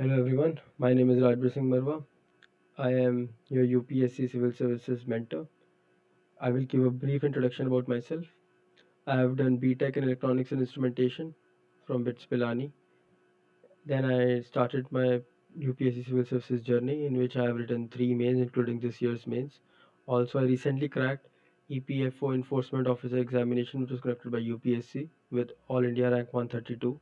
Hello everyone, my name is Rajbir Singh Marwa. I am your UPSC Civil Services mentor. I will give a brief introduction about myself. I have done BTech in Electronics and Instrumentation from BITS Pilani. Then I started my UPSC Civil Services journey in which I have written 3 mains including this year's mains. Also I recently cracked EPFO Enforcement Officer examination which was conducted by UPSC with All India rank 132.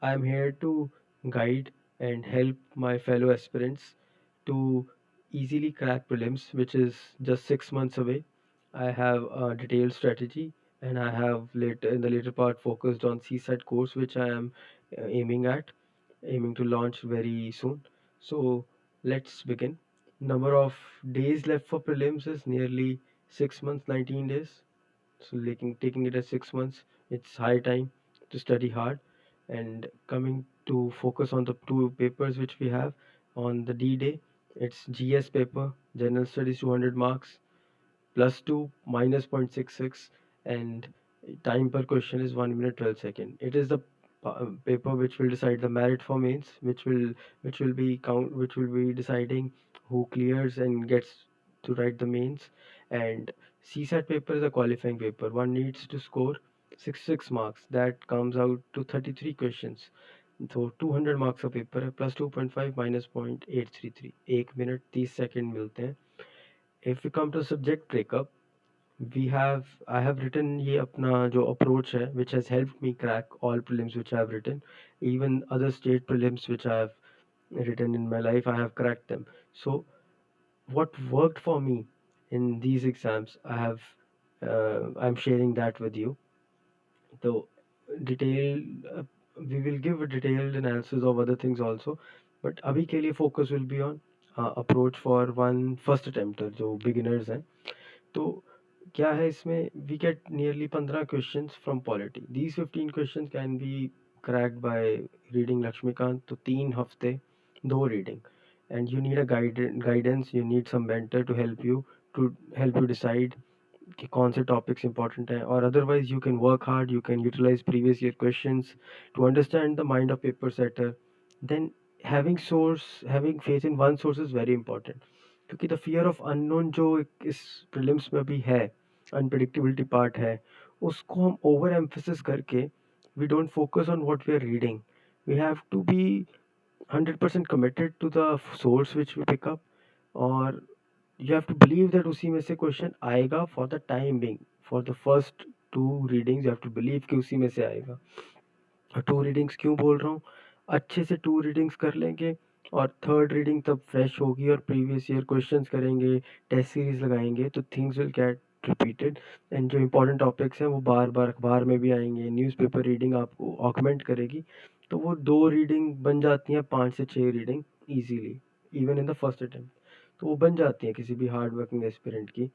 I am here to guide and help my fellow aspirants to easily crack prelims, which is just 6 months away. I have a detailed strategy, and I have later in the later part focused on CSAT course, which I am aiming to launch very soon. So let's begin. Number of days left for prelims is nearly 6 months, 19 days. So taking it as 6 months, it's high time to study hard. And coming to focus on the two papers which we have on the D day, it's GS paper, General Studies 200 marks, plus 2 minus 0.66, and time per question is 1 minute 12 second. It is the paper which will decide the merit for mains, which will be deciding who clears and gets to write the mains. And CSAT paper is a qualifying paper. One needs to score 66 marks. That comes out to 33 questions. तो 200 marks का paper है, plus 2.5 minus 0.833, 1 minute 30 second मिलते हैं. If you come to subject breakup, we have I have written ये अपना जो approach है which has helped me crack all prelims which I have written, even other state prelims which I have written in my life. I have cracked them. So what worked for me in these exams, I'm sharing that with you. So detail we will give a detailed analysis of other things also, but अभी के लिए focus will be on approach for one first attempter जो beginners हैं. तो क्या है इसमें, we get nearly 15 questions from polity. These 15 questions can be cracked by reading Lakshmikant. तो 3 हफ्ते 2 reading, and you need a guidance, you need some mentor to help you decide कि कौन से टॉपिक्स इंपॉर्टेंट हैं. और otherwise you can work hard, you can utilize previous year questions to understand the mind of paper setter. Then having faith in one source is very important, क्योंकि the fear of unknown जो इस prelims में भी है, unpredictability part है, उसको हम over emphasis करके we don't focus on what we are reading. We have to be 100% committed to the source which we pick up, और you have to believe that उसी में से क्वेश्चन आएगा for the time being. For the first 2 readings you have to believe कि उसी में से आएगा. और 2 readings क्यों बोल रहा हूँ, अच्छे से 2 readings कर लेंगे और थर्ड रीडिंग तब फ्रेश होगी और प्रीवियस ईयर क्वेश्चंस करेंगे, टेस्ट सीरीज लगाएंगे, तो things will get repeated. And जो इंपॉर्टेंट टॉपिक्स हैं वो बार बार अखबार में भी आएंगे, न्यूज़पेपर रीडिंग आपको ऑगमेंट करेगी. तो वो 2 रीडिंग बन जाती हैं 5 से 6 reading easily, even in the first attempt. तो वो बन जाती हैं किसी भी हार्ड वर्किंग एस्पिरेंट की.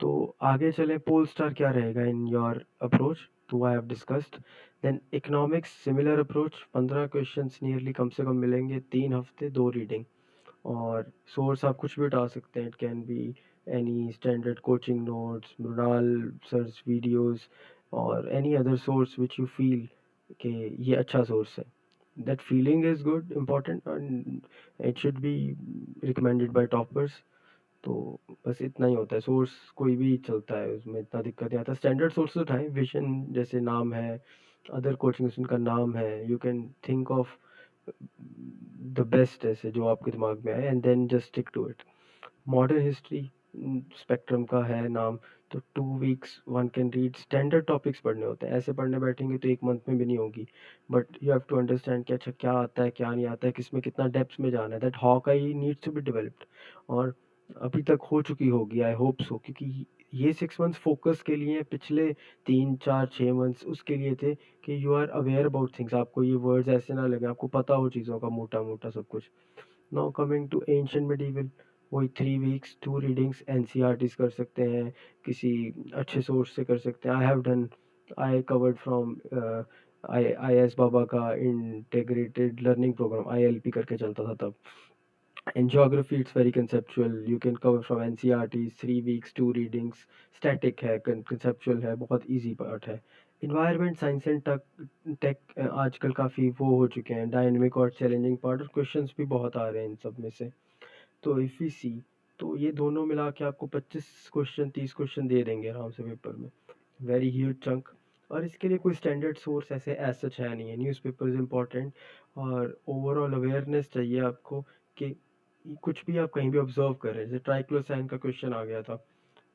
तो आगे चले, पोल स्टार क्या रहेगा इन योर अप्रोच, तो I have discussed. Then economics similar approach, 15 questions nearly कम से कम मिलेंगे, 3 हफ्ते 2 रीडिंग. और सोर्स आप कुछ भी उठा सकते हैं, it can be any standard coaching notes, Mrinal sir's videos, और any other source which you feel कि ये अच्छा सोर्स है. That feeling is good, important, and it should be recommended by toppers. तो बस इतना ही होता है, सोर्स कोई भी चलता है, उसमें इतना दिक्कत नहीं आता. स्टैंडर्ड सोर्स उठाएं, विजन जैसे नाम है, अदर कोचिंग इंस्टीट्यूट का नाम है, you can think of the best ऐसे जो आपके दिमाग में आए, and then just stick to it. Modern history spectrum का है नाम, तो 2 weeks one can read. Standard topics पढ़ने होते हैं, ऐसे पढ़ने बैठेंगे तो 1 मंथ में भी नहीं होगी. But you have to understand कि अच्छा क्या आता है क्या नहीं आता है, किसमें कितना डेप्थ में जाना है. That hawkeye needs to be developed, और अभी तक हो चुकी होगी, आई होप सो, क्योंकि ये 6 मंथ्स फोकस के लिए, पिछले 3 4 6 मंथ्स उसके लिए थे कि you are aware about things, आपको ये वर्ड्स ऐसे ना लगे, आपको पता हो चीज़ों का मोटा मोटा सब कुछ. Now coming to ancient medieval, वही 3 weeks 2 readings N C R Ts कर सकते हैं, किसी अच्छे सोर्स से कर सकते हैं. I covered from I S Baba का integrated learning programme, I L P करके चलता था तब. In geography, it's very conceptual. You can cover from NCERTs, 3 weeks, 2 readings. Static है, conceptual है, बहुत easy part है. इन्वायरमेंट साइंस एंड टेक आजकल काफ़ी वो हो चुके हैं, डायनेमिक और चैलेंजिंग पार्ट, और क्वेश्चंस भी बहुत आ रहे हैं इन सब में से। तो इफ़ वी सी, तो ये दोनों मिला के आपको 25 क्वेश्चन 30 क्वेश्चन दे देंगे आराम से पेपर में, वेरी ह्यूज चंक। और इसके लिए कोई स्टैंडर्ड सोर्स ऐसे एज सच है नहीं है, न्यूज़पेपर इज़ इम्पॉर्टेंट। और ओवरऑल अवेयरनेस चाहिए आपको कि कुछ भी आप कहीं भी ऑब्जर्व कर रहे हैं, जैसे ट्राइक्लोसाइन का क्वेश्चन आ गया था,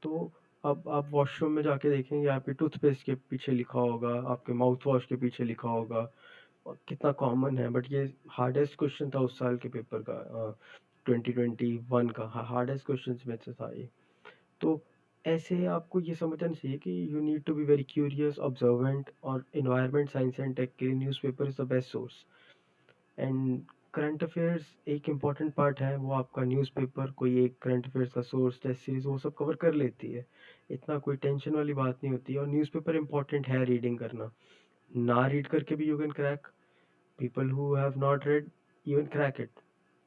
तो अब आप वॉशरूम में जाके देखेंगे आपके टूथपेस्ट के पीछे लिखा होगा, आपके माउथ वॉश के पीछे लिखा होगा, और कितना कॉमन है। बट ये हार्डेस्ट क्वेश्चन था उस साल के पेपर का, 2021 का हार्डेस्ट क्वेश्चन में से था ये। तो ऐसे आपको ये समझना चाहिए कि you need to be very curious observant, और इन्वायरमेंट साइंस एंड टेक के लिए newspaper is the best source. And current affairs एक इम्पॉर्टेंट पार्ट है, वो आपका न्यूज़पेपर कोई एक करंट अफेयर्स का सोर्स, टेस्ट सीरीज, वो सब कवर कर लेती है, इतना कोई टेंशन वाली बात नहीं होती। और न्यूज़पेपर इम्पॉर्टेंट है रीडिंग करना, ना रीड करके भी you can crack, people who have not read even crack it.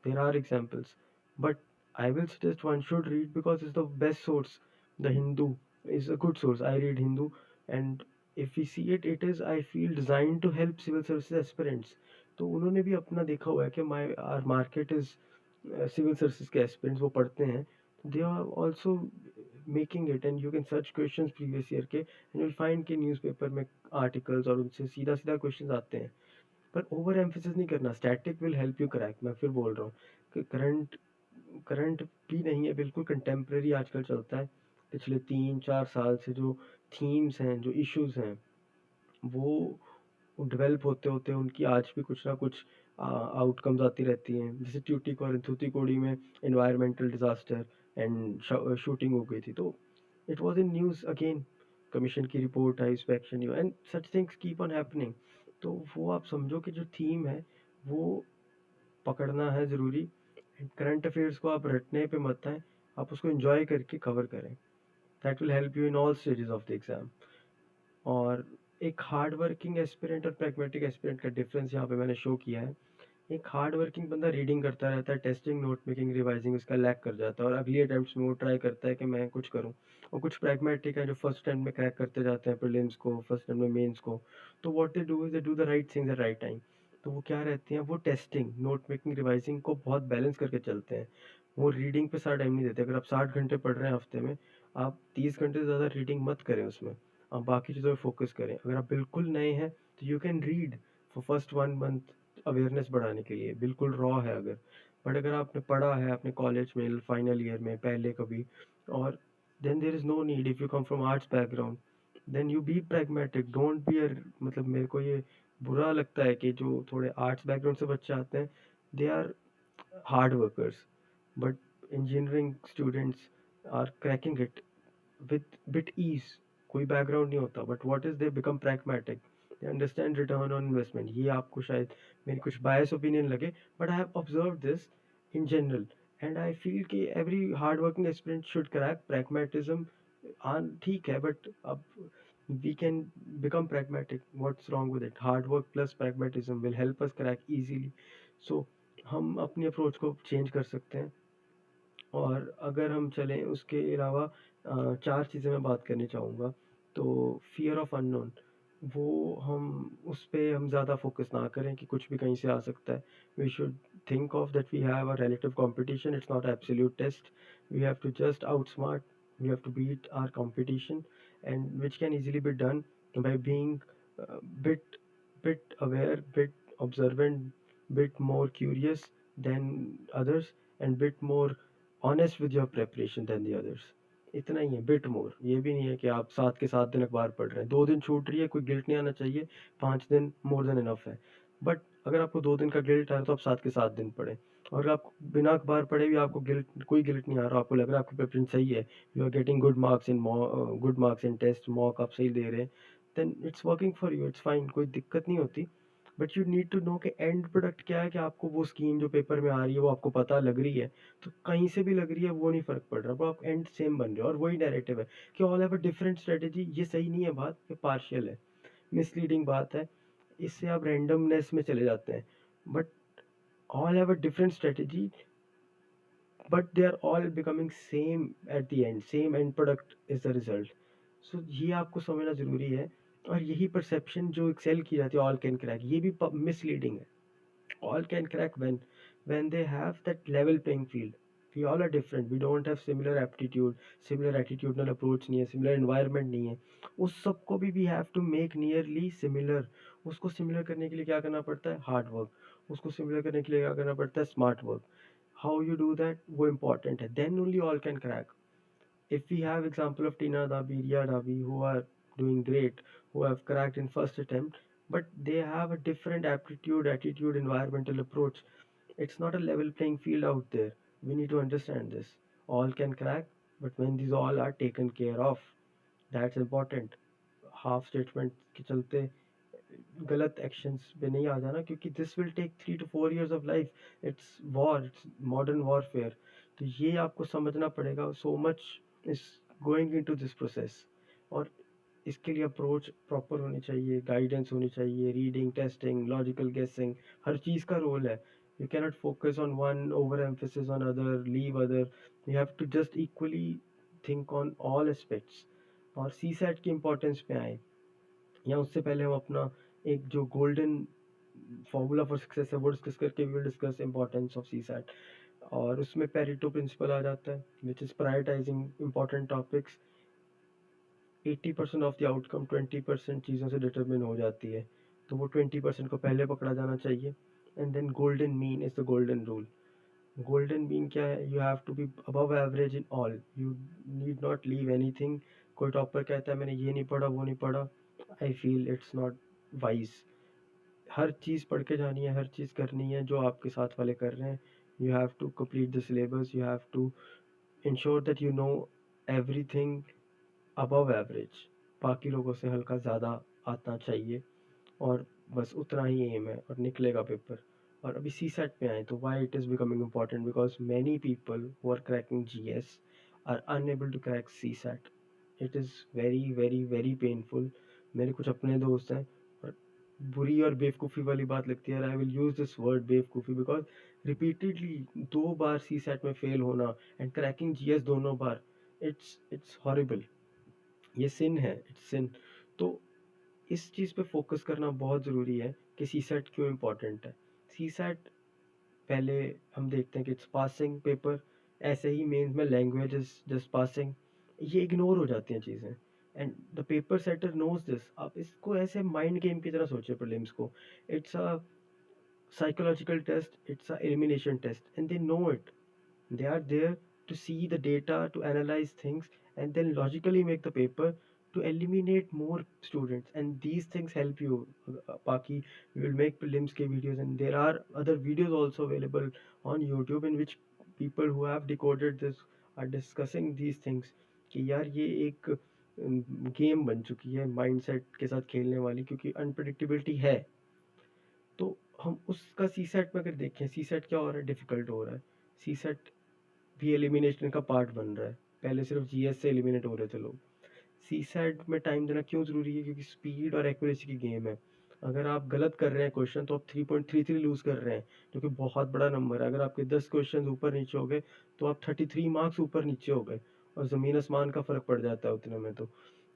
There are examples. But I will suggest one should read because it's the best source. The Hindu is a good source. I read Hindu, and if we see it, it is, I feel, designed to help civil services aspirants. तो उन्होंने भी अपना देखा हुआ है कि my our market is civil services के aspirants वो पढ़ते हैं, they are also making it, and you can search questions previous year के, and you'll find कि newspaper में articles और उनसे सीधा सीधा questions आते हैं। पर ओवर एम्फेसिस नहीं करना, static will help you crack. मैं फिर बोल रहा हूँ कि करंट करंट भी नहीं है, बिल्कुल कंटेम्प्रेरी आजकल चलता है। पिछले 3 4 साल से जो थीम्स हैं, जो इश्यूज हैं, वो डेवलप होते होते उनकी आज भी कुछ ना कुछ आउटकम्स आती रहती हैं। जैसे ट्यूटिकोर और थूतीकोड़ी में एनवायरमेंटल डिजास्टर एंड शूटिंग हो गई थी, तो it was in news again, commission की रिपोर्ट आई, inspection and such things keep on happening. तो वो आप समझो कि जो थीम है वो पकड़ना है ज़रूरी। करंट अफेयर्स को आप रटने पे मत आए, आप उसको एंजॉय करके कवर करें, that will help you in all stages of the exam. और एक हार्ड वर्किंग एस्पिरेंट और प्रैग्मेटिक एस्पिरेंट का डिफरेंस यहाँ पे मैंने शो किया है। एक हार्ड वर्किंग बंदा रीडिंग करता रहता है, टेस्टिंग नोट मेकिंग रिवाइजिंग उसका लैक कर जाता है, और अगली अटेम्प्ट्स में वो ट्राई करता है कि मैं कुछ करूं। और कुछ प्रैग्मेटिक है जो फर्स्ट अटेम्प्ट में क्रैक करते जाते हैं प्रीलिम्स को, फर्स्ट अटेम्प्ट में मेंस को। तो what they do is they do the right things at right time. तो वो क्या रहते हैं, वो टेस्टिंग नोट मेकिंग रिवाइजिंग को बहुत बैलेंस करके चलते हैं। वो रीडिंग पे सारा टाइम नहीं देते। अगर आप 60 घंटे पढ़ रहे हैं हफ्ते में, आप 30 घंटे से ज़्यादा रीडिंग मत करें उसमें, आप बाकी चीज़ों पर फोकस करें। अगर आप बिल्कुल नए हैं तो you can read for first 1 month, awareness बढ़ाने के लिए, बिल्कुल रॉ है अगर। बट अगर आपने पढ़ा है अपने कॉलेज में फाइनल ईयर में पहले कभी, और then there is no need, if you come from arts background, then you be pragmatic, don't be मतलब मेरे को ये बुरा लगता है कि जो थोड़े आर्ट्स बैकग्राउंड से बच्चे आते हैं, they are hard workers, but engineering students are cracking it with bit ease। कोई बैकग्राउंड नहीं होता, but what is they become pragmatic, they understand return on investment. ये आपको शायद मेरी कुछ बायस ओपिनियन लगे, but I have observe this in general, and I feel कि every hard working aspirant should crack pragmatism. ठीक है, बट अब we can become pragmatic, what's wrong with it? Hard work plus pragmatism will help us crack easily। So हम अपनी approach को change कर सकते हैं। और अगर हम चलें उसके अलावा, 4 चीज़ें मैं बात करनी चाहूँगा। तो फ़ियर ऑफ़ अननोन, वो हम उस पे हम ज़्यादा फोकस ना करें कि कुछ भी कहीं से आ सकता है। We should think of that we have a relative competition, it's not absolute test. We have to just outsmart, we have to beat our competition, and which can easily be done by being bit bit aware, bit observant, bit more curious than others, and bit more honest with your preparation than the others। इतना ही है, bit more. ये भी नहीं है कि आप 7 के 7 दिन अखबार पढ़ रहे हैं, 2 दिन छूट रही है, कोई गिल्ट नहीं आना चाहिए। 5 दिन मोर देन इनफ है। बट अगर आपको 2 दिन का गिल्ट आ रहा है तो आप 7 के 7 दिन पढ़ें। और अगर आप बिना अखबार पढ़े भी आपको गिल्ट, कोई गिल्ट नहीं आ रहा, आपको लग रहा है आपकी प्रेपरेशन सही है, you are getting good marks in test, mock आप सही दे रहे हैं, then it's working for you, it's fine, कोई दिक्कत नहीं होती। But you need to know कि एंड प्रोडक्ट क्या है, कि आपको वो स्कीम जो पेपर में आ रही है वो आपको पता लग रही है, तो कहीं से भी लग रही है वो नहीं फ़र्क पड़ रहा, वो आप एंड सेम बन रहे हो। और वही नैरेटिव है कि all have a different strategy, ये सही नहीं है बात, ये पार्शियल है, मिसलीडिंग बात है, इससे आप रैंडमनेस में चले जाते हैं। But all have a different strategy, but they are all becoming same at the end, same end product is the result. So ये आपको समझना ज़रूरी है। और यही परसेप्शन जो एक्सेल की जाती है ऑल कैन क्रैक, ये भी मिसलीडिंग है। All can crack when they have that level playing field. We all are different. We don't have similar aptitude, similar attitudinal approach नहीं है, similar environment नहीं है। उस सबको भी we have to make nearly similar। उसको similar करने के लिए क्या करना पड़ता है? Hard work। उसको similar करने के लिए क्या करना पड़ता है? Smart work। How you do that वो important है। Then only all can crack। If we have example of Tina Dabi, Ria Dabi, who are doing great, who have cracked in first attempt, but they have a different aptitude, attitude, environmental approach. It's not a level playing field out there. We need to understand this. All can crack, but when these all are taken care of, that's important. Half statement के चलते गलत actions पे नहीं आ जाना, क्योंकि this will take 3 to 4 years of life. It's war, it's modern warfare. तो ये आपको समझना पड़ेगा। So much is going into this process. और इसके लिए अप्रोच प्रॉपर होनी चाहिए, गाइडेंस होनी चाहिए, रीडिंग, टेस्टिंग, लॉजिकल गेसिंग, हर चीज़ का रोल है। You cannot focus on one, over emphasis on other, leave other. You have to just equally think on all aspects. और सी सेट की इम्पोर्टेंस पे आए, या उससे पहले हम अपना एक जो गोल्डन फॉर्मूला फॉर सक्सेस है वो डिस्कस करके we will discuss importance of C SAT. और उसमें पेरेटो प्रिंसिपल आ जाता है, which is prioritizing important topics. 80% of the outcome 20% चीज़ों से डिटरमिन हो जाती है, तो वो 20% को पहले पकड़ा जाना चाहिए। And then golden mean is the golden rule. Golden mean क्या है? You have to be above average in all, you need not leave anything. कोई टॉपर कहता है मैंने ये नहीं पढ़ा वो नहीं पढ़ा, I feel it's not wise. हर चीज़ पढ़ के जानी है, हर चीज़ करनी है जो आपके साथ वाले कर रहे हैं। You have to complete the syllabus, you have to ensure that you know everything above average. बाकी लोगों से हल्का ज़्यादा आना चाहिए, और बस उतना ही एम है और निकलेगा पेपर। और अभी सी सेट पे आए तो why it is becoming important, because many people who are cracking G S are unable to crack C SAT. It is very very very painful. मेरे कुछ अपने दोस्त हैं, और बुरी और बेवकूफ़ी वाली बात लगती है। I will use this word बेवकूफ़ी, बिकॉज रिपीटेडली 2 बार सी सेट में फेल होना एंड क्रैकिंग जी एस दोनों बार, इट्स हॉरिबल। ये सिन है, इट्स सिन। तो इस चीज़ पे फोकस करना बहुत ज़रूरी है कि सी सेट क्यों इम्पोर्टेंट है। सी सेट पहले हम देखते हैं कि इट्स पासिंग पेपर। ऐसे ही मेंस में लैंग्वेज इज जस्ट पासिंग, ये इग्नोर हो जाती हैं चीज़ें। And the paper setter knows this. आप इसको ऐसे माइंड गेम की तरह सोचिए प्रीलिम्स को। It's a psychological test, it's a elimination test, and they know it. They are there to see the data, to analyze things, and then logically make the paper to eliminate more students. And these things help you. Paki, we will make prelims ke videos, and there are other videos also available on YouTube in which people who have decoded this are discussing these things. कि यार ये एक game बन चुकी है mindset के साथ खेलने वाली, क्योंकि अनप्रडिक्टेबिलिटी है। तो हम उसका सी सेट में अगर देखें, सी सेट क्या हो रहा है? डिफ़िकल्ट हो रहा है। सी सेट भी एलिमिनेशन का पार्ट बन रहा है। पहले सिर्फ जीएस से एलिमिनेट हो रहे थे लोग। सी सेट में टाइम देना क्यों ज़रूरी है? क्योंकि स्पीड और एक्यूरेसी की गेम है। अगर आप गलत कर रहे हैं क्वेश्चन, तो आप 3.33 लूज़ कर रहे हैं, जो कि बहुत बड़ा नंबर है। अगर आपके 10 क्वेश्चन ऊपर नीचे हो गए, तो आप 33 मार्क्स ऊपर नीचे हो गए, और ज़मीन आसमान का फ़र्क पड़ जाता है उतने में। तो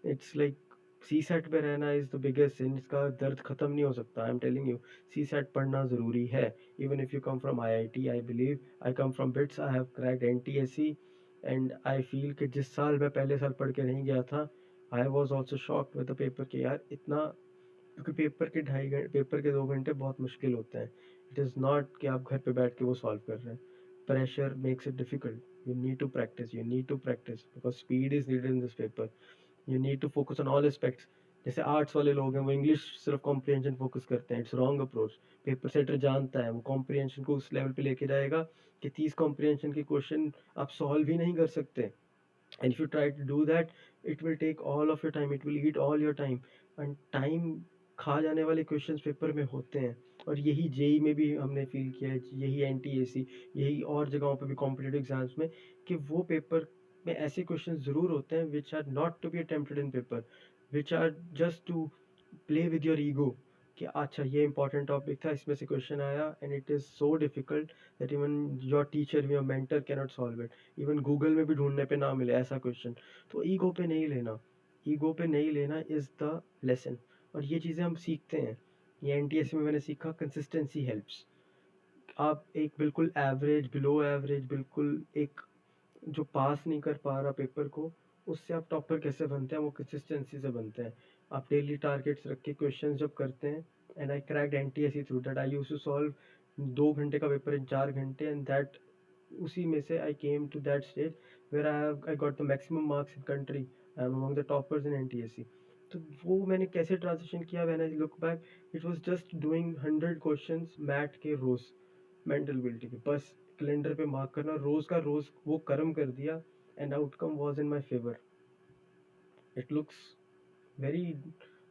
इट्स लाइक सी सेट पे रहना इज़ द बिगेस्ट सिन। इसका दर्द ख़त्म नहीं हो सकता। I am telling you, C SAT पढ़ना ज़रूरी है। Even if you come from IIT, I believe, I come from BITS, I have cracked NTSC, and I feel कि जिस साल मैं पहले साल पढ़ के नहीं गया था, I was also shocked with the paper के यार इतना। क्योंकि पेपर के 2 घंटे बहुत मुश्किल होते हैं। इट इज़ नॉट कि आप घर पे बैठ के वो सॉल्व कर रहे हैं। Pressure makes it difficult. You need to practice, you need to practice, because speed is needed in this paper. You need to focus on all aspects. जैसे आर्ट्स वाले लोग हैं, वो इंग्लिश सिर्फ कॉम्प्रिहेंशन फोकस करते हैं। It's wrong approach. Paper setter जानता है, वो कॉम्प्रिहेंशन को उस लेवल पे लेके जाएगा कि 30 कॉम्प्रिहेंशन के क्वेश्चन आप सॉल्व ही नहीं कर सकते। And if you try to do that, it will take all of your time, it will eat all your time, and time खा जाने वाले क्वेश्चंस पेपर में होते हैं। और यही जेई में भी हमने फील किया है, यही एनटीएसी, यही और जगहों पे भी कॉम्पिटिटिव एग्जाम्स में, कि वो पेपर में ऐसे क्वेश्चन ज़रूर होते हैं which are not to be attempted in paper, which are just to play with your ego. कि अच्छा ये इंपॉर्टेंट टॉपिक था, इसमें से क्वेश्चन आया, and it is so difficult that even your teacher, your mentor cannot solve it. Even Google में भी ढूंढने पे ना मिले ऐसा क्वेश्चन। तो ईगो पे नहीं लेना। ईगो पे नहीं लेना इज़ द लेसन। और ये चीज़ें हम सीखते हैं। ये एनटीएससी में मैंने सीखा, कंसिस्टेंसी हेल्प्स। आप एक बिल्कुल एवरेज, बिलो एवरेज, बिल्कुल एक जो पास नहीं कर पा रहा पेपर को, उससे आप टॉपर कैसे बनते हैं, वो कंसिस्टेंसी से बनते हैं। आप डेली टारगेट्स रख के क्वेश्चन जब करते हैं, and I cracked NTSC through that. I use to solve 2 घंटे का पेपर इन 4 घंटे, एंड दैट उसी में से I came to that stage where I got the maximum marks in country. I am among the toppers in NTSC. तो वो मैंने कैसे ट्रांजिशन किया, when I look back, it was just doing 100 questions math के रोज, mental ability पे, बस calendar पे मार्क करना रोज का रोज, वो कर्म कर दिया, and outcome was in my favour. It looks very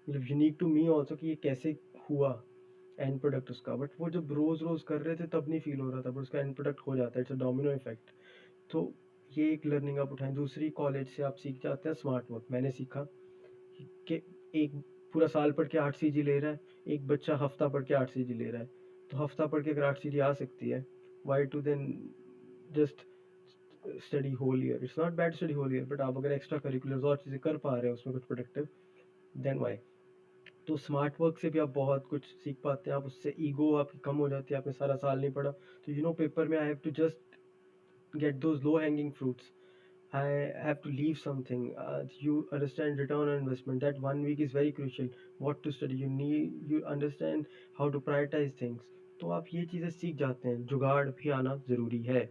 unique to me also कि ये कैसे हुआ एंड प्रोडक्ट उसका। बट वो जब रोज रोज कर रहे थे तब नहीं फील हो रहा था, बट उसका एंड प्रोडक्ट हो जाता है। It's a domino effect. तो ये एक लर्निंग आप उठाएं। दूसरी, कॉलेज से आप सीख जाते हैं स्मार्ट वर्क। मैंने सीखा कि एक पूरा साल पढ़ के 8 CG ले रहा है, एक बच्चा हफ्ता पढ़ के 8 CG ले रहा है। तो हफ्ता पढ़ के अगर 8 CG आ सकती है, why to then just study whole year. It's not bad study whole year, but आप अगर एक्स्ट्रा करिकुलर्स और चीज़ें कर पा रहे हैं उसमें कुछ प्रोडक्टिव, देन वाई। तो स्मार्ट वर्क से भी आप बहुत कुछ सीख पाते हैं। आप उससे ईगो आपकी कम हो जाती है। आपने सारा साल नहीं पढ़ा तो पेपर में I have to just get those low hanging fruits. I have to leave something. You understand return on investment. That 1 week is very crucial. What to study. You understand how to prioritize things. तो आप ये चीज़ें सीख जाते हैं। जुगाड़ भी आना ज़रूरी है।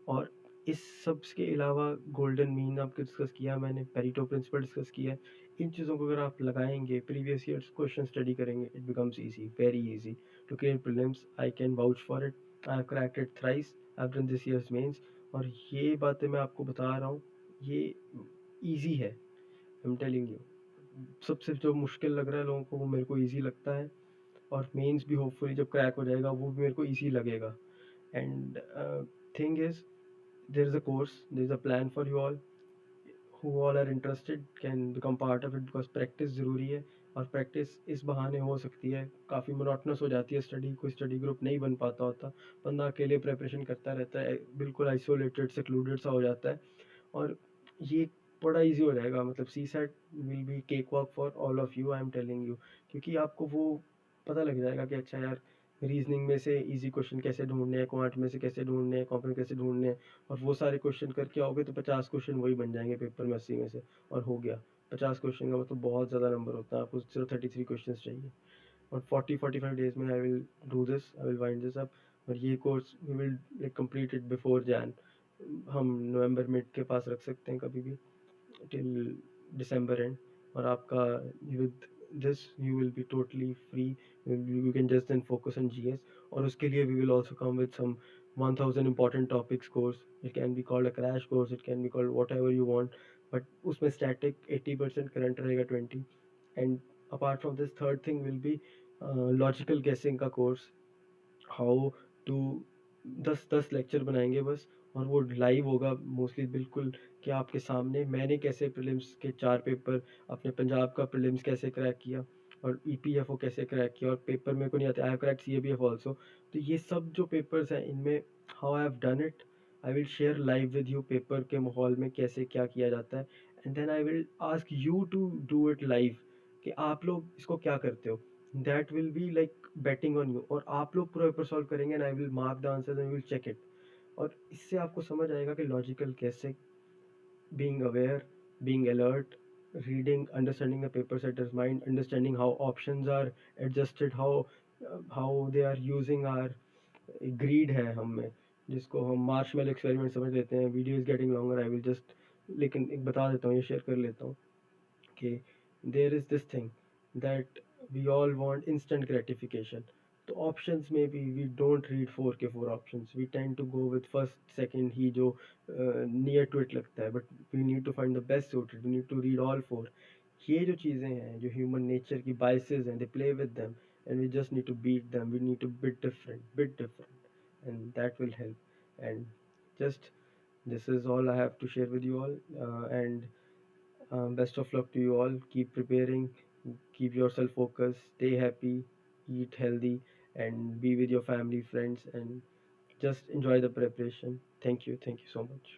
और इस सब के अलावा गोल्डन मीन आपको डिस्कस किया मैंने, पेरेटो प्रिंसिपल डिस्कस किया है। इन चीज़ों को अगर आप लगाएंगे, प्रीवियस ईयर्स क्वेश्चन स्टडी करेंगे, it becomes easy, very easy to clear prelims. I can vouch for it. I have cracked it thrice. I have done this years mains. और ये बातें मैं आपको बता रहा हूँ, ये ईजी है। आई एम टेलिंग यू, सबसे जो मुश्किल लग रहा है लोगों को वो मेरे को ईजी लगता है। और मेंस भी होपफुली जब क्रैक हो जाएगा वो भी मेरे को ईजी लगेगा। And thing is, there is a course, there is a plan for you all. Who all are interested can become part of it, because practice ज़रूरी है। और प्रैक्टिस इस बहाने हो सकती है, काफ़ी मोनोटनस हो जाती है स्टडी, कोई स्टडी ग्रुप नहीं बन पाता होता, बंदा अकेले प्रेपरेशन करता रहता है, बिल्कुल आइसोलेटेड सेक्लूडेड सा हो जाता है। और ये बड़ा इजी हो जाएगा। मतलब CSAT will be cake walk for all of you, I am telling you. क्योंकि आपको वो पता लग जाएगा कि अच्छा यार, रीजनिंग में से इजी क्वेश्चन कैसे ढूंढने हैं, क्वांट में से कैसे ढूंढने हैं, कॉम्प्लेक्स कैसे ढूंढने हैं। और वो सारे क्वेश्चन करके आओगे तो 50 क्वेश्चन वही बन जाएंगे पेपर में 80 में से, और हो गया। 50 क्वेश्चन का मतलब बहुत ज़्यादा नंबर होता है। आपको सिर्फ 33 क्वेश्चन चाहिए। और 40-45 डेज में I will do this, I will wind this up. और ये course we will complete it before Jan. हम नवंबर मिड के पास रख सकते हैं कभी भी, टिल दिसंबर एंड। और आपका with this you will be totally free. You can just then focus on GS. और उसके लिए we will also come with some 1000 important topics course. It can be called a crash course, it can be called whatever you want, but उसमें static 80%, current रहेगा 20। and apart from this, third thing will be logical guessing का course, how to. 10-10 lecture बनाएंगे बस, और वो live होगा mostly, बिल्कुल कि आपके सामने मैंने कैसे प्रीलिम्स के 4 पेपर, अपने पंजाब का प्रीलिम्स कैसे क्रैक किया, और ईपीएफओ कैसे क्रैक किया। और पेपर मेरे को नहीं आता, I have cracked CAPF also. तो ये सब जो पेपर्स हैं इनमें how I have done it, I will share live with you, paper के माहौल में कैसे क्या किया जाता है। And then I will ask you to do it live, कि आप लोग इसको क्या करते हो। That will be like betting on you. और आप लोग पूरा पेपर सॉल्व करेंगे and I will mark the answers and will check it. और इससे आपको समझ आएगा कि लॉजिकल कैसे, being aware, being alert, reading, understanding the paper setter's mind, understanding how options are adjusted, how they are using our greed है हम में, जिसको हम मार्शमेलो एक्सपेरिमेंट समझ लेते हैं। Video is getting longer, I will just, लेकिन एक बता देता हूँ, ये शेयर कर लेता हूँ कि there is this thing that we all want instant gratification. तो ऑप्शंस में भी वी डोंट रीड 4 के 4 options, we tend to go with first second ही जो नियर टू इट लगता है, but we need to find the best suited, we need to read all 4। ये जो चीज़ें हैं, जो ह्यूमन नेचर की बाइसेस हैं, they play with them, and we just need to beat them, we need to bit different, and that will help. And just this is all I have to share with you all. And best of luck to you all. Keep preparing, keep yourself focused, stay happy, eat healthy, and be with your family, friends, and just enjoy the preparation. Thank you so much.